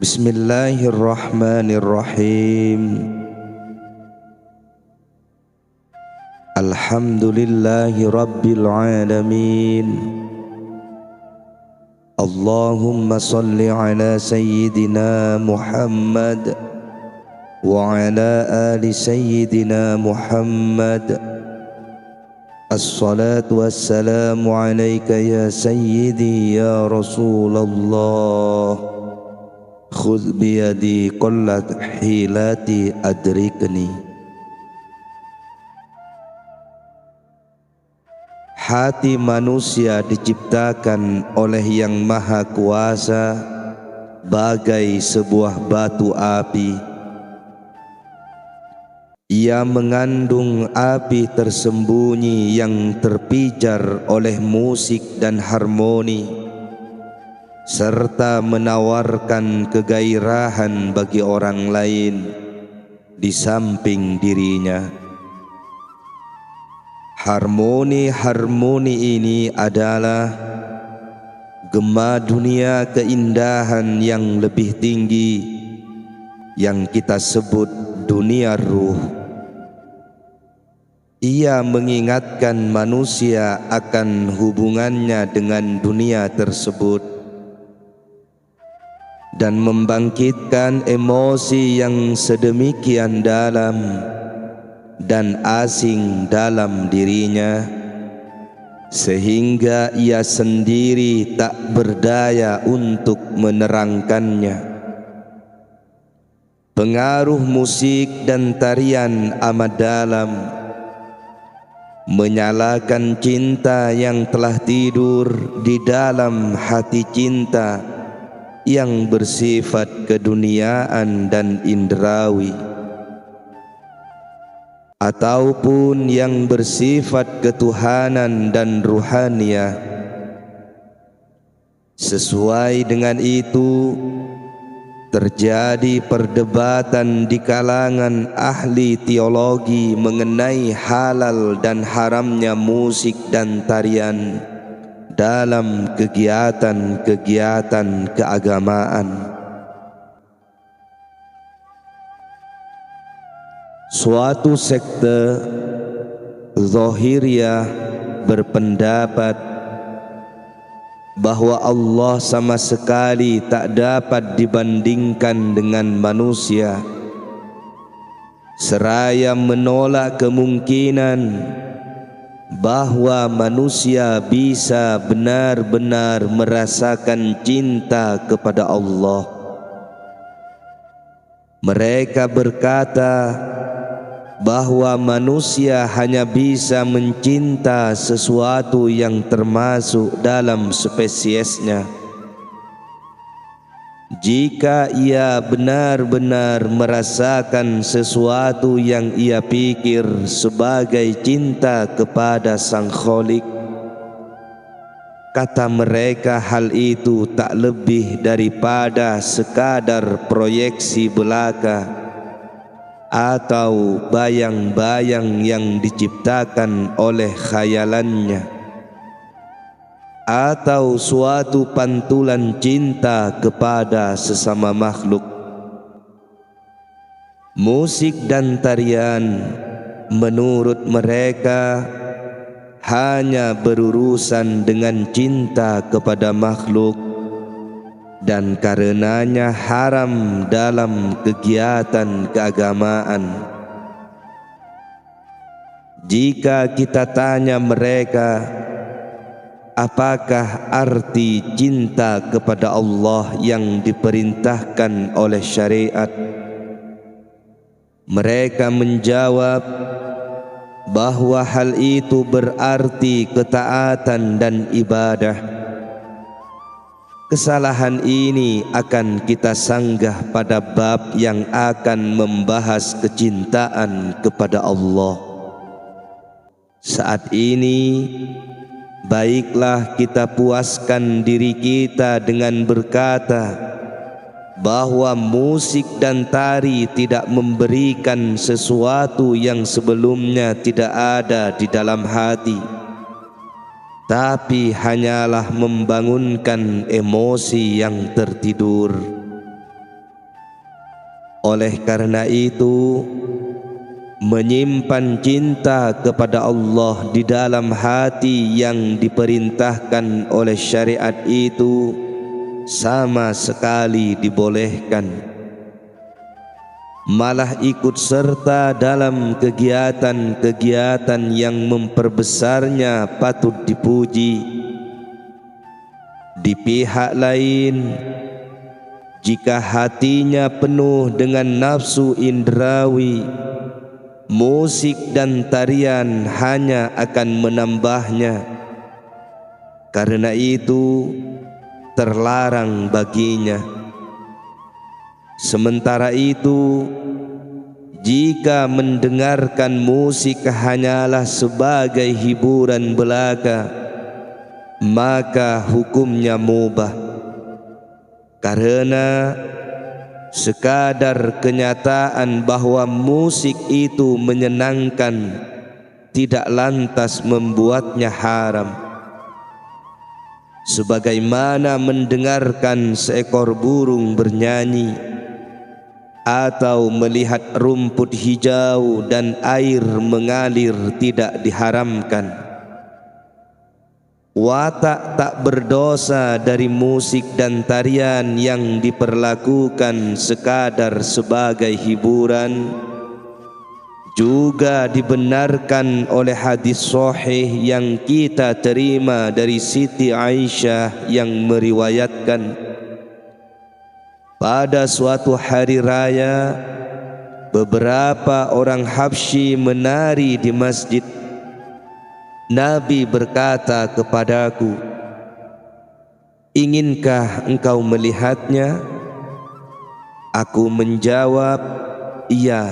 Bismillahirrahmanirrahim. Alhamdulillahi rabbil alamin. Allahumma salli ala sayyidina Muhammad wa ala ali sayyidina Muhammad. Assalatu wassalamu alayka ya sayyidi ya Rasulullah. Khudh biyadi qullat hilati adrikni. Hati manusia diciptakan oleh Yang Maha Kuasa bagai sebuah batu api. Ia mengandung api tersembunyi yang terpijar oleh musik dan harmoni, serta menawarkan kegairahan bagi orang lain di samping dirinya. Harmoni ini adalah gema dunia keindahan yang lebih tinggi yang kita sebut dunia ruh. Ia mengingatkan manusia akan hubungannya dengan dunia tersebut dan membangkitkan emosi yang sedemikian dalam dan asing dalam dirinya, sehingga ia sendiri tak berdaya untuk menerangkannya. Pengaruh musik dan tarian amat dalam, menyalakan cinta yang telah tidur di dalam hati cinta yang bersifat keduniaan dan indrawi, ataupun yang bersifat ketuhanan dan ruhaniah. Sesuai dengan itu, terjadi perdebatan di kalangan ahli teologi mengenai halal dan haramnya musik dan tarian dalam kegiatan-kegiatan keagamaan. Suatu sekte Zahiriyah berpendapat bahwa Allah sama sekali tak dapat dibandingkan dengan manusia, seraya menolak kemungkinan bahwa manusia bisa benar-benar merasakan cinta kepada Allah. Mereka berkata bahwa manusia hanya bisa mencinta sesuatu yang termasuk dalam spesiesnya jika ia benar-benar merasakan sesuatu yang ia pikir sebagai cinta kepada Sang Khalik. Kata mereka, hal itu tak lebih daripada sekadar proyeksi belaka atau bayang-bayang yang diciptakan oleh khayalannya, atau suatu pantulan cinta kepada sesama makhluk. Musik dan tarian menurut mereka hanya berurusan dengan cinta kepada makhluk, dan karenanya haram dalam kegiatan keagamaan. Jika kita tanya mereka, apakah arti cinta kepada Allah yang diperintahkan oleh syariat? Mereka menjawab bahwa hal itu berarti ketaatan dan ibadah. Kesalahan ini akan kita sanggah pada bab yang akan membahas kecintaan kepada Allah. Saat ini, baiklah kita puaskan diri kita dengan berkata bahwa musik dan tari tidak memberikan sesuatu yang sebelumnya tidak ada di dalam hati, tapi hanyalah membangunkan emosi yang tertidur. Oleh karena itu, menyimpan cinta kepada Allah di dalam hati yang diperintahkan oleh syariat itu sama sekali dibolehkan. Malah ikut serta dalam kegiatan-kegiatan yang memperbesarnya patut dipuji. Di pihak lain, jika hatinya penuh dengan nafsu indrawi, musik dan tarian hanya akan menambahnya. Karena itu terlarang baginya. Sementara itu, jika mendengarkan musik hanyalah sebagai hiburan belaka, maka hukumnya mubah. Karena sekadar kenyataan bahwa musik itu menyenangkan tidak lantas membuatnya haram. Sebagaimana mendengarkan seekor burung bernyanyi atau melihat rumput hijau dan air mengalir tidak diharamkan. Watak tak berdosa dari musik dan tarian yang diperlakukan sekadar sebagai hiburan juga dibenarkan oleh hadis sahih yang kita terima dari Siti Aisyah yang meriwayatkan, pada suatu hari raya beberapa orang Habsyi menari di masjid. Nabi berkata kepadaku, "Inginkah engkau melihatnya?" Aku menjawab, "Iya."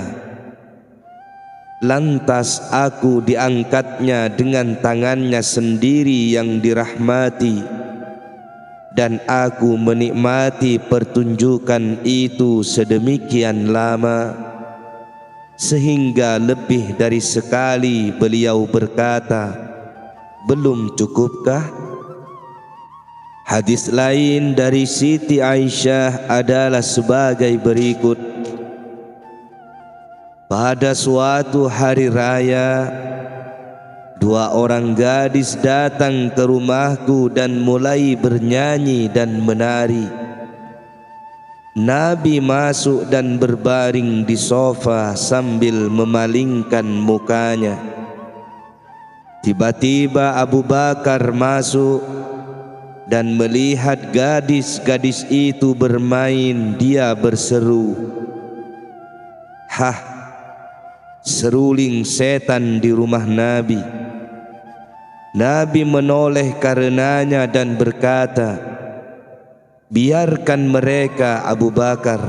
Lantas aku diangkatnya dengan tangannya sendiri yang dirahmati, dan aku menikmati pertunjukan itu sedemikian lama, sehingga lebih dari sekali beliau berkata, "Belum cukupkah?" Hadis lain dari Siti Aisyah adalah sebagai berikut. Pada suatu hari raya, dua orang gadis datang ke rumahku dan mulai bernyanyi dan menari. Nabi masuk dan berbaring di sofa sambil memalingkan mukanya. Tiba-tiba Abu Bakar masuk dan melihat gadis-gadis itu bermain. Dia berseru, "Hah, seruling setan di rumah Nabi." Nabi menoleh karenanya dan berkata, "Biarkan mereka Abu Bakar,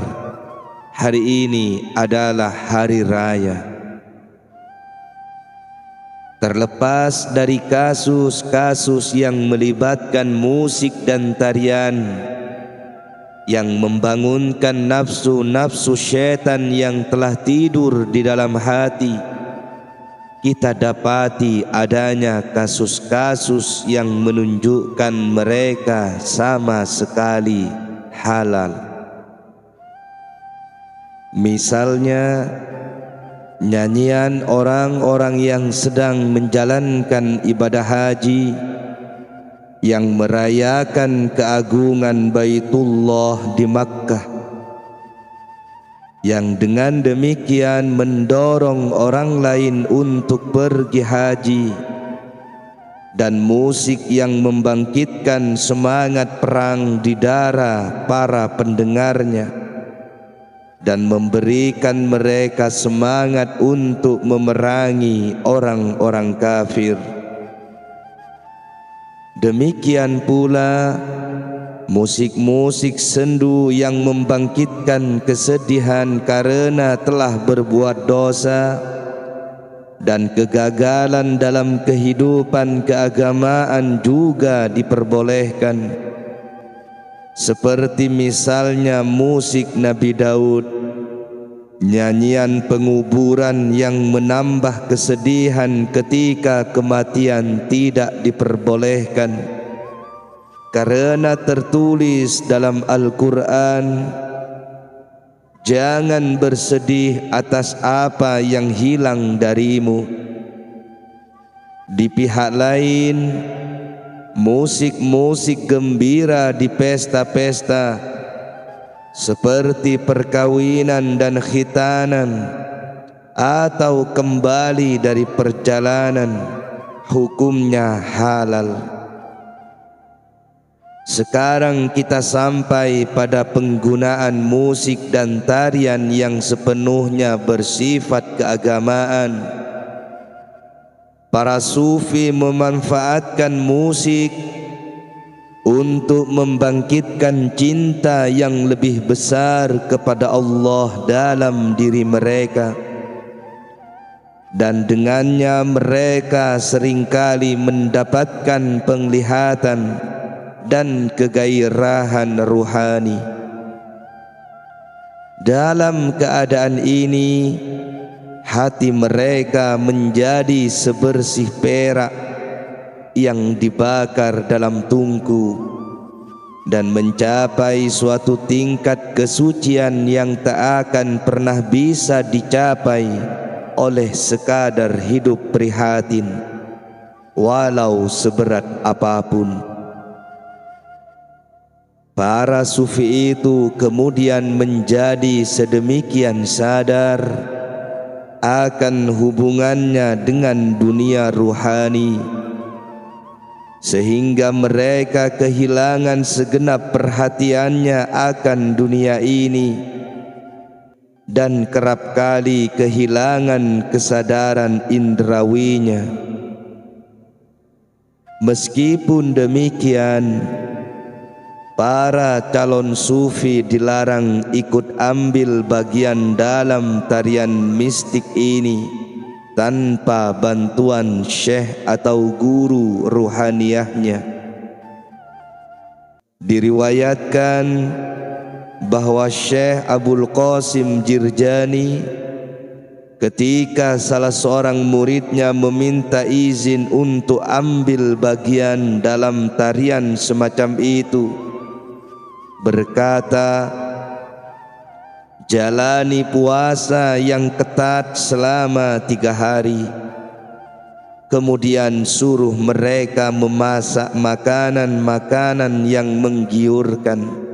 hari ini adalah hari raya." Terlepas dari kasus-kasus yang melibatkan musik dan tarian yang membangunkan nafsu-nafsu syaitan yang telah tidur di dalam hati, kita dapati adanya kasus-kasus yang menunjukkan mereka sama sekali halal. Misalnya, nyanyian orang-orang yang sedang menjalankan ibadah haji yang merayakan keagungan Baitullah di Makkah, yang dengan demikian mendorong orang lain untuk pergi haji, dan musik yang membangkitkan semangat perang di dara para pendengarnya dan memberikan mereka semangat untuk memerangi orang-orang kafir. Demikian pula musik-musik sendu yang membangkitkan kesedihan karena telah berbuat dosa dan kegagalan dalam kehidupan keagamaan juga diperbolehkan, seperti misalnya musik Nabi Daud, nyanyian penguburan yang menambah kesedihan ketika kematian tidak diperbolehkan, karena tertulis dalam Al-Quran, Jangan bersedih atas apa yang hilang darimu. Di pihak lain, musik-musik gembira di pesta-pesta seperti perkawinan dan khitanan atau kembali dari perjalanan, hukumnya halal. Sekarang kita sampai pada penggunaan musik dan tarian yang sepenuhnya bersifat keagamaan. Para sufi memanfaatkan musik untuk membangkitkan cinta yang lebih besar kepada Allah dalam diri mereka, dan dengannya mereka seringkali mendapatkan penglihatan dan kegairahan ruhani. Dalam keadaan ini, hati mereka menjadi sebersih perak yang dibakar dalam tungku dan mencapai suatu tingkat kesucian yang tak akan pernah bisa dicapai oleh sekadar hidup prihatin, walau seberat apapun. Para sufi itu kemudian menjadi sedemikian sadar akan hubungannya dengan dunia ruhani, sehingga mereka kehilangan segenap perhatiannya akan dunia ini, dan kerap kali kehilangan kesadaran indrawinya. Meskipun demikian, para calon sufi dilarang ikut ambil bagian dalam tarian mistik ini tanpa bantuan syekh atau guru ruhaniyahnya. Diriwayatkan bahwa Syekh Abul Qasim Jirjani, ketika salah seorang muridnya meminta izin untuk ambil bagian dalam tarian semacam itu, berkata, "Jalani puasa yang ketat selama 3 hari, kemudian suruh mereka memasak makanan-makanan yang menggiurkan.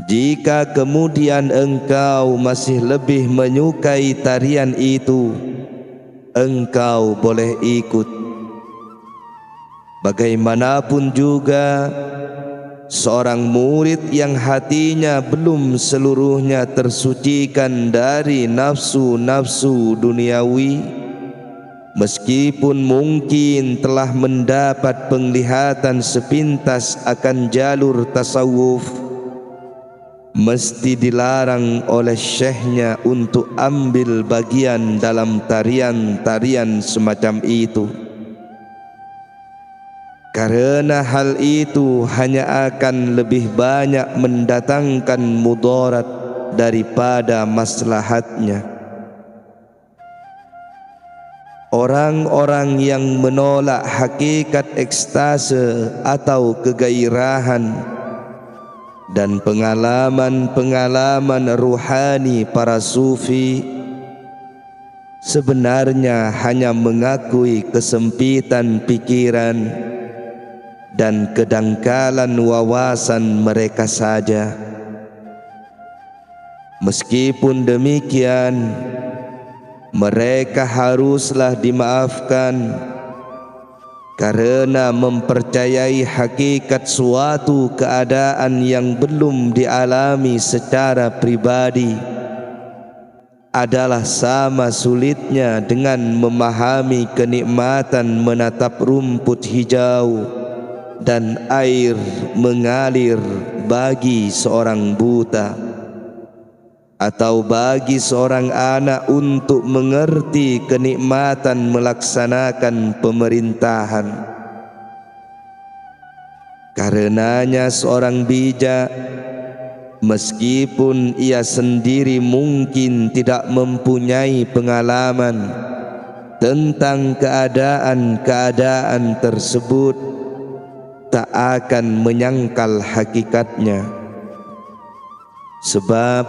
Jika kemudian engkau masih lebih menyukai tarian itu, engkau boleh ikut. Bagaimanapun juga, seorang murid yang hatinya belum seluruhnya tersucikan dari nafsu-nafsu duniawi, meskipun mungkin telah mendapat penglihatan sepintas akan jalur tasawuf, mesti dilarang oleh syekhnya untuk ambil bagian dalam tarian-tarian semacam itu. Karena hal itu hanya akan lebih banyak mendatangkan mudarat daripada maslahatnya. Orang-orang yang menolak hakikat ekstase atau kegairahan dan pengalaman-pengalaman ruhani para sufi sebenarnya hanya mengakui kesempitan pikiran dan kedangkalan wawasan mereka saja. Meskipun demikian, mereka haruslah dimaafkan karena mempercayai hakikat suatu keadaan yang belum dialami secara pribadi adalah sama sulitnya dengan memahami kenikmatan menatap rumput hijau dan air mengalir bagi seorang buta, atau bagi seorang anak untuk mengerti kenikmatan melaksanakan pemerintahan. Karenanya seorang bijak, meskipun ia sendiri mungkin tidak mempunyai pengalaman tentang keadaan-keadaan tersebut, tak akan menyangkal hakikatnya. Sebab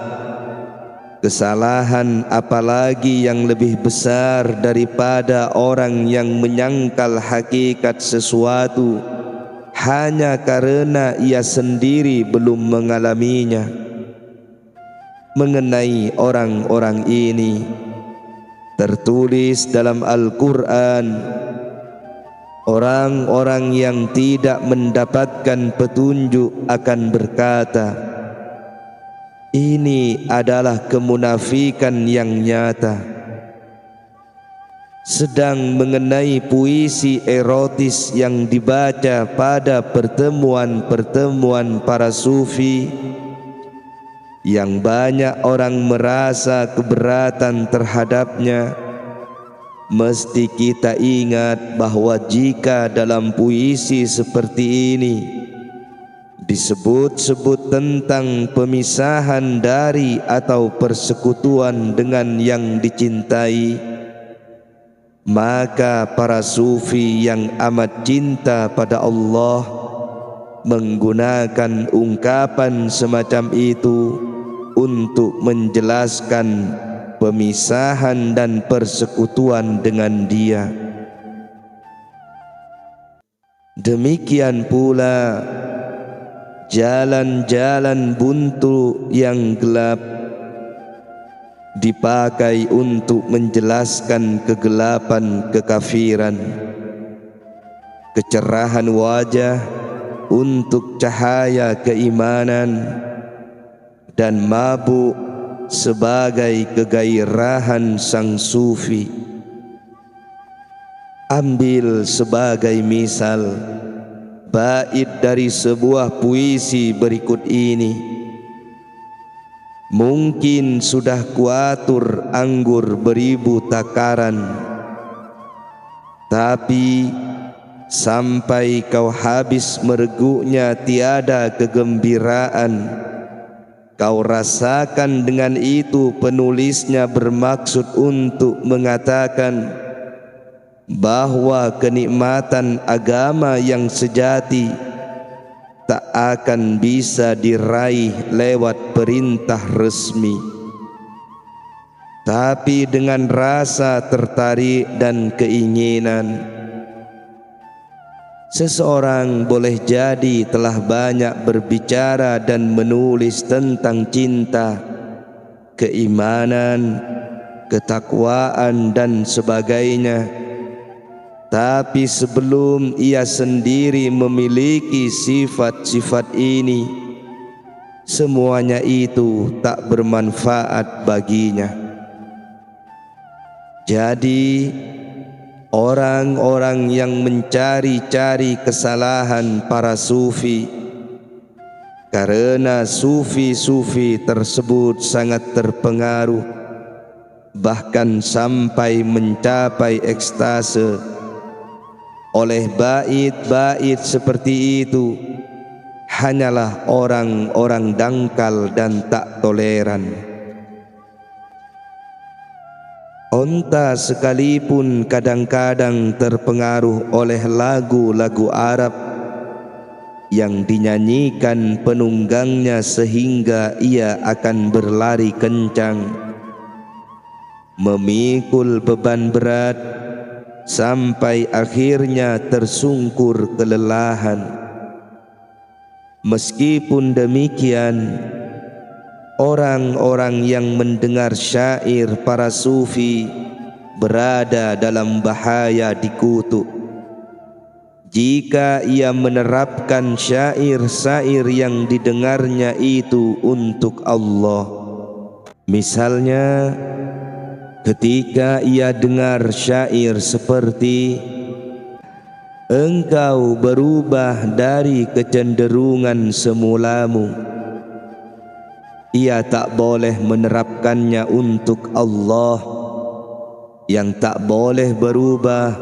kesalahan apalagi yang lebih besar daripada orang yang menyangkal hakikat sesuatu hanya karena ia sendiri belum mengalaminya. Mengenai orang-orang ini tertulis dalam Al-Quran, orang-orang yang tidak mendapatkan petunjuk akan berkata, ini adalah kemunafikan yang nyata. Sedang mengenai puisi erotis yang dibaca pada pertemuan-pertemuan para sufi, yang banyak orang merasa keberatan terhadapnya, mesti kita ingat bahwa jika dalam puisi seperti ini disebut-sebut tentang pemisahan dari atau persekutuan dengan yang dicintai, maka para sufi yang amat cinta pada Allah menggunakan ungkapan semacam itu untuk menjelaskan pemisahan dan persekutuan dengan Dia. Demikian pula jalan-jalan buntu yang gelap dipakai untuk menjelaskan kegelapan kekafiran, kecerahan wajah untuk cahaya keimanan, dan mabuk sebagai kegairahan sang sufi. Ambil sebagai misal bait dari sebuah puisi berikut ini. Mungkin sudah kuatur anggur beribu takaran, tapi sampai kau habis mereguknya tiada kegembiraan. Kau rasakan dengan itu penulisnya bermaksud untuk mengatakan bahwa kenikmatan agama yang sejati tak akan bisa diraih lewat perintah resmi, tapi dengan rasa tertarik dan keinginan. Seseorang boleh jadi telah banyak berbicara dan menulis tentang cinta, keimanan, ketakwaan dan sebagainya, tapi sebelum ia sendiri memiliki sifat-sifat ini, semuanya itu tak bermanfaat baginya. Jadi orang-orang yang mencari-cari kesalahan para sufi, karena sufi-sufi tersebut sangat terpengaruh, bahkan sampai mencapai ekstase oleh bait-bait seperti itu, hanyalah orang-orang dangkal dan tak toleran. Onta sekalipun kadang-kadang terpengaruh oleh lagu-lagu Arab yang dinyanyikan penunggangnya sehingga ia akan berlari kencang, memikul beban berat sampai akhirnya tersungkur kelelahan. Meskipun demikian, orang-orang yang mendengar syair para sufi berada dalam bahaya dikutuk jika ia menerapkan syair-syair yang didengarnya itu untuk Allah. Misalnya, ketika ia dengar syair seperti engkau berubah dari kecenderungan semulamu, ia tak boleh menerapkannya untuk Allah yang tak boleh berubah,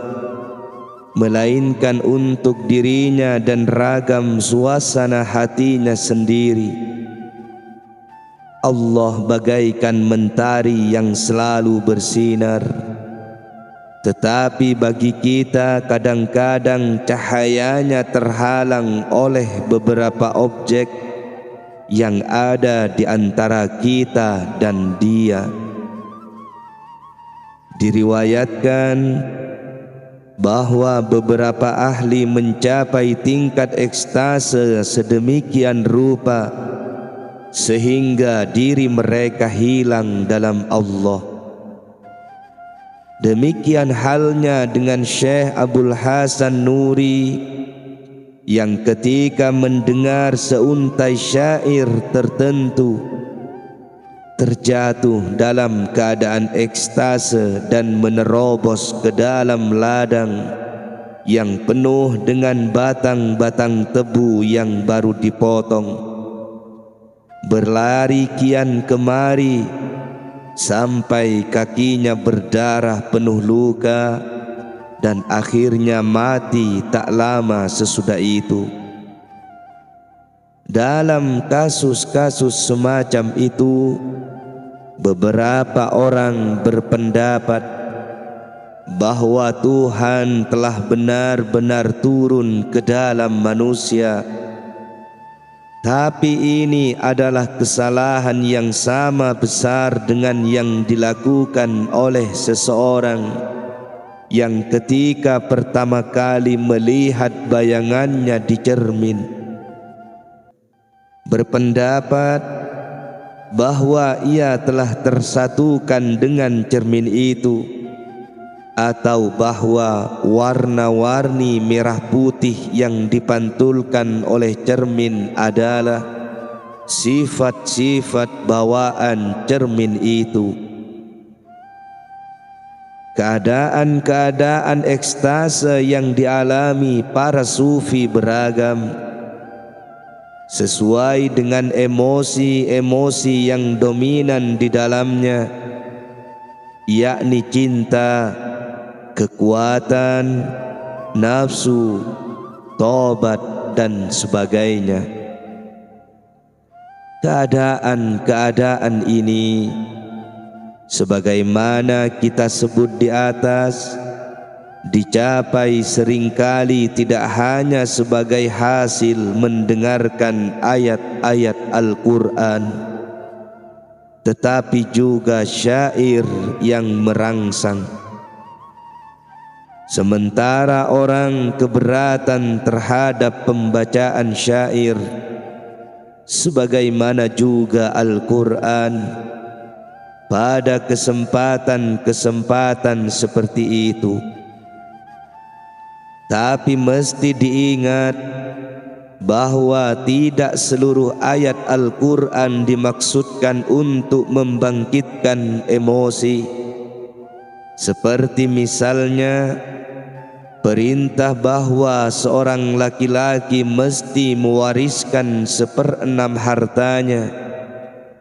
melainkan untuk dirinya dan ragam suasana hatinya sendiri. Allah bagaikan mentari yang selalu bersinar, tetapi bagi kita kadang-kadang cahayanya terhalang oleh beberapa objek yang ada di antara kita dan dia. Diriwayatkan bahwa beberapa ahli mencapai tingkat ekstase sedemikian rupa sehingga diri mereka hilang dalam Allah. Demikian halnya dengan Syekh Abdul Hasan Nuri yang ketika mendengar seuntai syair tertentu terjatuh dalam keadaan ekstase dan menerobos ke dalam ladang yang penuh dengan batang-batang tebu yang baru dipotong, berlari kian kemari sampai kakinya berdarah penuh luka dan akhirnya mati tak lama sesudah itu. Dalam kasus-kasus semacam itu, beberapa orang berpendapat bahwa Tuhan telah benar-benar turun ke dalam manusia. Tapi ini adalah kesalahan yang sama besar dengan yang dilakukan oleh seseorang yang ketika pertama kali melihat bayangannya di cermin berpendapat bahwa ia telah tersatukan dengan cermin itu, atau bahwa warna-warni merah putih yang dipantulkan oleh cermin adalah sifat-sifat bawaan cermin itu. Keadaan-keadaan ekstase yang dialami para sufi beragam sesuai dengan emosi-emosi yang dominan di dalamnya, yakni cinta, kekuatan, nafsu, tobat, dan sebagainya. Keadaan-keadaan ini, sebagaimana kita sebut di atas, dicapai seringkali tidak hanya sebagai hasil mendengarkan ayat-ayat Al-Quran, tetapi juga syair yang merangsang. Sementara orang keberatan terhadap pembacaan syair, sebagaimana juga Al-Quran, pada kesempatan-kesempatan seperti itu. Tapi mesti diingat bahwa tidak seluruh ayat Al-Quran dimaksudkan untuk membangkitkan emosi. Seperti misalnya perintah bahwa seorang laki-laki mesti mewariskan 1/6 hartanya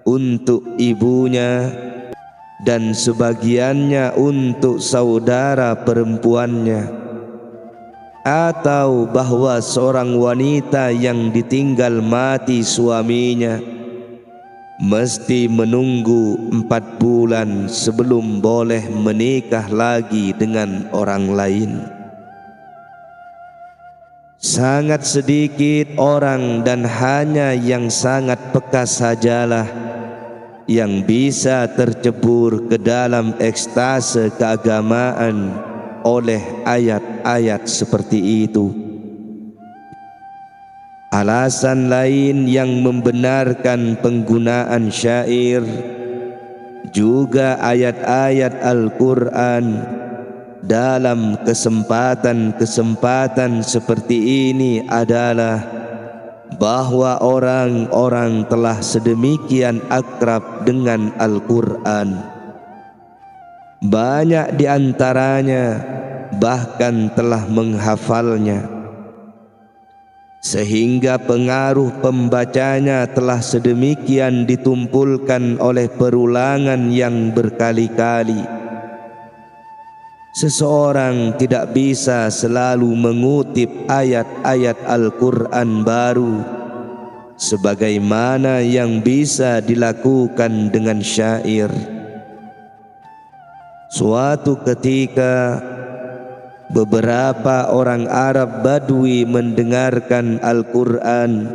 untuk ibunya dan sebagiannya untuk saudara perempuannya, atau bahwa seorang wanita yang ditinggal mati suaminya mesti menunggu 4 bulan sebelum boleh menikah lagi dengan orang lain. Sangat sedikit orang dan hanya yang sangat peka sajalah yang bisa tercebur ke dalam ekstase keagamaan oleh ayat-ayat seperti itu. Alasan lain yang membenarkan penggunaan syair, juga ayat-ayat Al-Quran dalam kesempatan-kesempatan seperti ini adalah bahwa orang-orang telah sedemikian akrab dengan Al-Quran. Banyak di antaranya bahkan telah menghafalnya, sehingga pengaruh pembacanya telah sedemikian ditumpulkan oleh perulangan yang berkali-kali. Seseorang tidak bisa selalu mengutip ayat-ayat Al-Quran baru sebagaimana yang bisa dilakukan dengan syair. Suatu ketika beberapa orang Arab Badui mendengarkan Al-Quran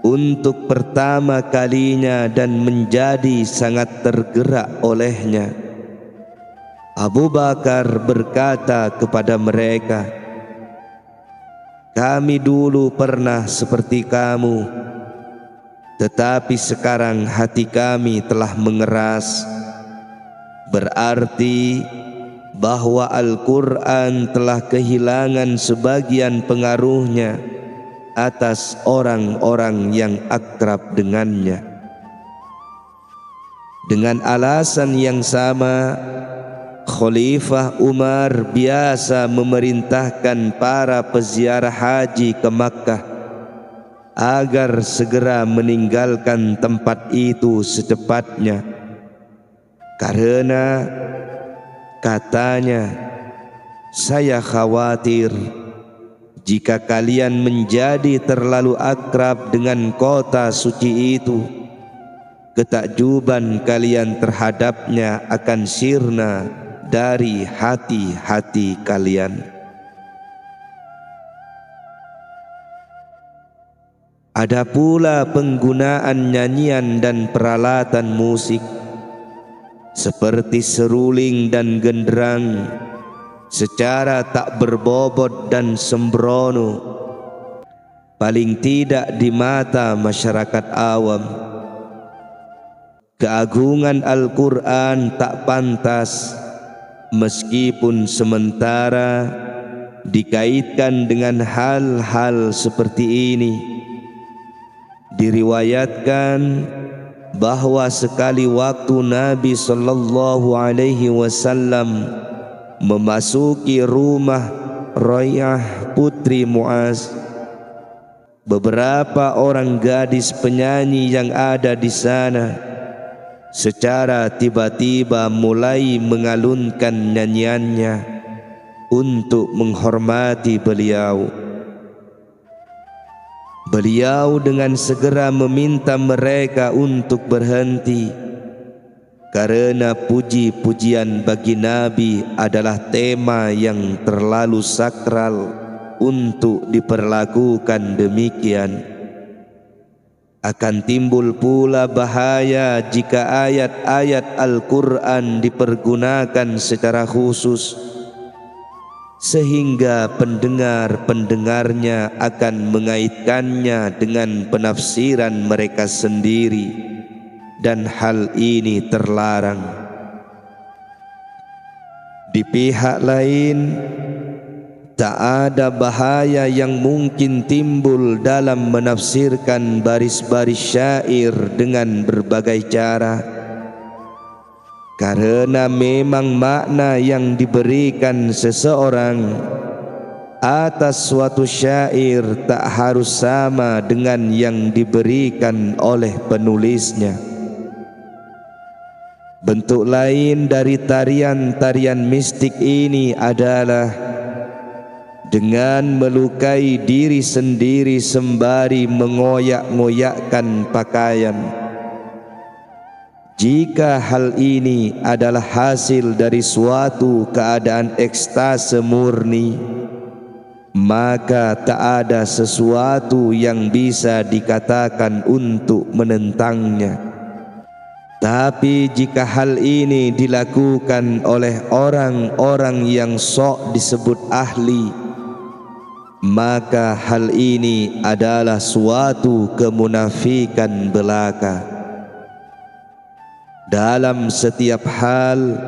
untuk pertama kalinya dan menjadi sangat tergerak olehnya. Abu Bakar berkata kepada mereka, "Kami dulu pernah seperti kamu, tetapi sekarang hati kami telah mengeras." Berarti bahwa Al-Quran telah kehilangan sebagian pengaruhnya atas orang-orang yang akrab dengannya. Dengan alasan yang sama, Khalifah Umar biasa memerintahkan para peziarah haji ke Makkah agar segera meninggalkan tempat itu secepatnya, karena katanya, "Saya khawatir jika kalian menjadi terlalu akrab dengan kota suci itu, ketakjuban kalian terhadapnya akan sirna dari hati-hati kalian." Ada pula penggunaan nyanyian dan peralatan musik seperti seruling dan genderang secara tak berbobot dan sembrono, paling tidak di mata masyarakat awam. Keagungan Al-Quran tak pantas meskipun sementara dikaitkan dengan hal-hal seperti ini. Diriwayatkan bahwa sekali waktu Nabi sallallahu alaihi wasallam memasuki rumah Rayyah putri Muaz, beberapa orang gadis penyanyi yang ada di sana secara tiba-tiba mulai mengalunkan nyanyiannya untuk menghormati beliau. Beliau dengan segera meminta mereka untuk berhenti, karena puji-pujian bagi Nabi adalah tema yang terlalu sakral untuk diperlakukan demikian. Akan timbul pula bahaya jika ayat-ayat Al-Quran dipergunakan secara khusus, sehingga pendengar-pendengarnya akan mengaitkannya dengan penafsiran mereka sendiri, dan hal ini terlarang. Di pihak lain, tak ada bahaya yang mungkin timbul dalam menafsirkan baris-baris syair dengan berbagai cara, karena memang makna yang diberikan seseorang atas suatu syair tak harus sama dengan yang diberikan oleh penulisnya. Bentuk lain dari tarian-tarian mistik ini adalah dengan melukai diri sendiri sembari mengoyak-ngoyakkan pakaian. Jika hal ini adalah hasil dari suatu keadaan ekstase murni, maka tak ada sesuatu yang bisa dikatakan untuk menentangnya. Tapi jika hal ini dilakukan oleh orang-orang yang sok disebut ahli, maka hal ini adalah suatu kemunafikan belaka. Dalam setiap hal,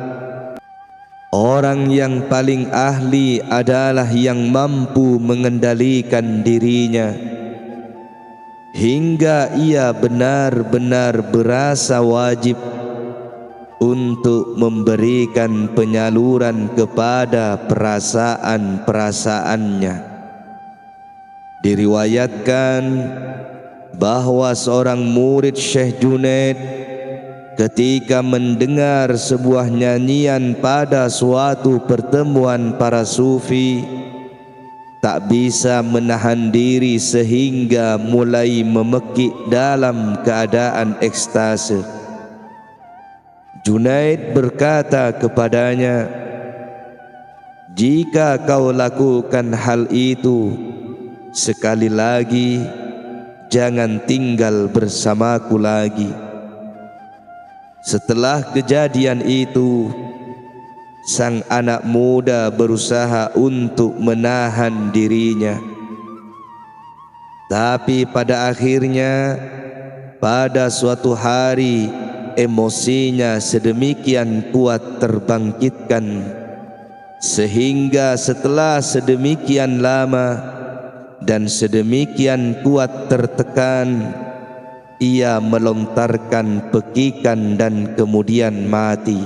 orang yang paling ahli adalah yang mampu mengendalikan dirinya hingga ia benar-benar berasa wajib untuk memberikan penyaluran kepada perasaan-perasaannya. Diriwayatkan bahwa seorang murid Syekh Junaid ketika mendengar sebuah nyanyian pada suatu pertemuan para sufi, tak bisa menahan diri sehingga mulai memekik dalam keadaan ekstase. Junaid berkata kepadanya, "Jika kau lakukan hal itu sekali lagi, jangan tinggal bersamaku lagi. Setelah kejadian itu, sang anak muda berusaha untuk menahan dirinya. Tapi pada akhirnya, pada suatu hari, emosinya sedemikian kuat terbangkitkan, sehingga setelah sedemikian lama dan sedemikian kuat tertekan, ia melontarkan pekikan dan kemudian mati.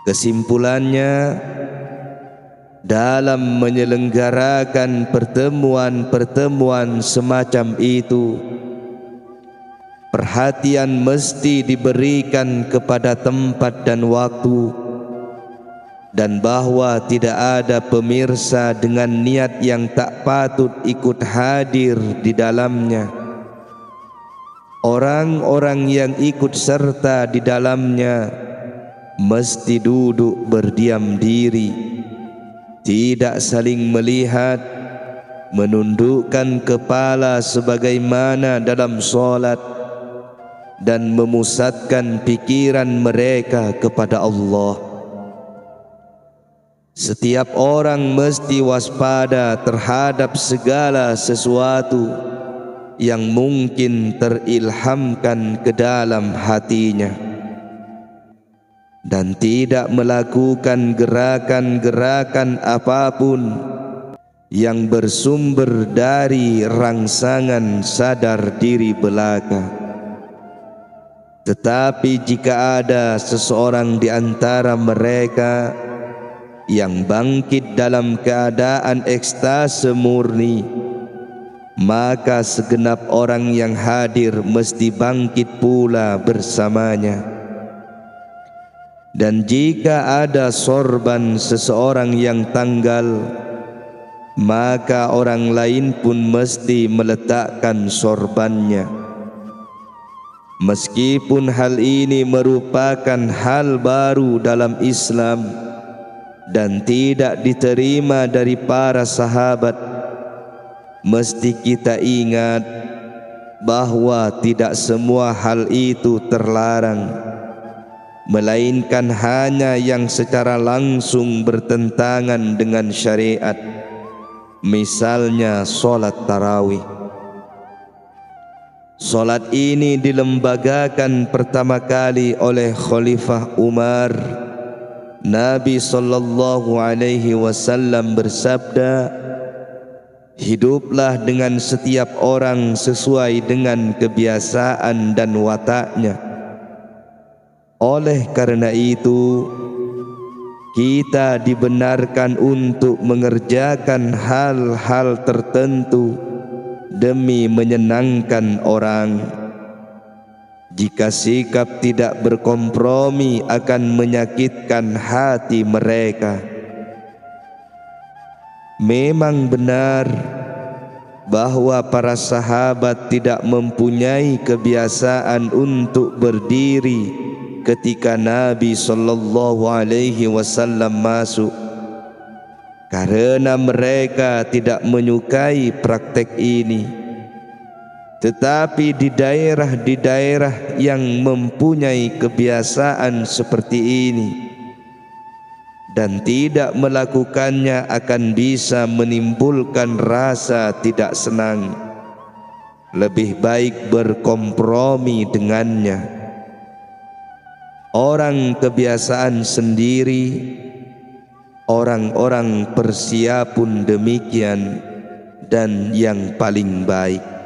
Kesimpulannya, dalam menyelenggarakan pertemuan-pertemuan semacam itu, perhatian mesti diberikan kepada tempat dan waktu, dan bahwa tidak ada pemirsa dengan niat yang tak patut ikut hadir di dalamnya. Orang-orang yang ikut serta di dalamnya mesti duduk berdiam diri, tidak saling melihat, menundukkan kepala sebagaimana dalam solat, dan memusatkan pikiran mereka kepada Allah. Setiap orang mesti waspada terhadap segala sesuatu yang mungkin terilhamkan ke dalam hatinya, dan tidak melakukan gerakan-gerakan apapun yang bersumber dari rangsangan sadar diri belaka. Tetapi jika ada seseorang di antara mereka yang bangkit dalam keadaan ekstase murni, maka segenap orang yang hadir mesti bangkit pula bersamanya. Dan jika ada sorban seseorang yang tanggal, maka orang lain pun mesti meletakkan sorbannya. Meskipun hal ini merupakan hal baru dalam Islam dan tidak diterima dari para sahabat, mesti kita ingat bahwa tidak semua hal itu terlarang, melainkan hanya yang secara langsung bertentangan dengan syariat. Misalnya solat tarawih. Solat ini dilembagakan pertama kali oleh Khalifah Umar. Nabi sallallahu alaihi wasallam bersabda, "Hiduplah dengan setiap orang sesuai dengan kebiasaan dan wataknya." Oleh karena itu, kita dibenarkan untuk mengerjakan hal-hal tertentu demi menyenangkan orang. Jika sikap tidak berkompromi akan menyakitkan hati mereka. Memang benar bahwa para sahabat tidak mempunyai kebiasaan untuk berdiri ketika Nabi sallallahu alaihi wasallam masuk, karena mereka tidak menyukai praktek ini. Tetapi di daerah yang mempunyai kebiasaan seperti ini dan tidak melakukannya akan bisa menimbulkan rasa tidak senang, lebih baik berkompromi dengannya. Orang kebiasaan sendiri, orang-orang Persia pun demikian, dan yang paling baik.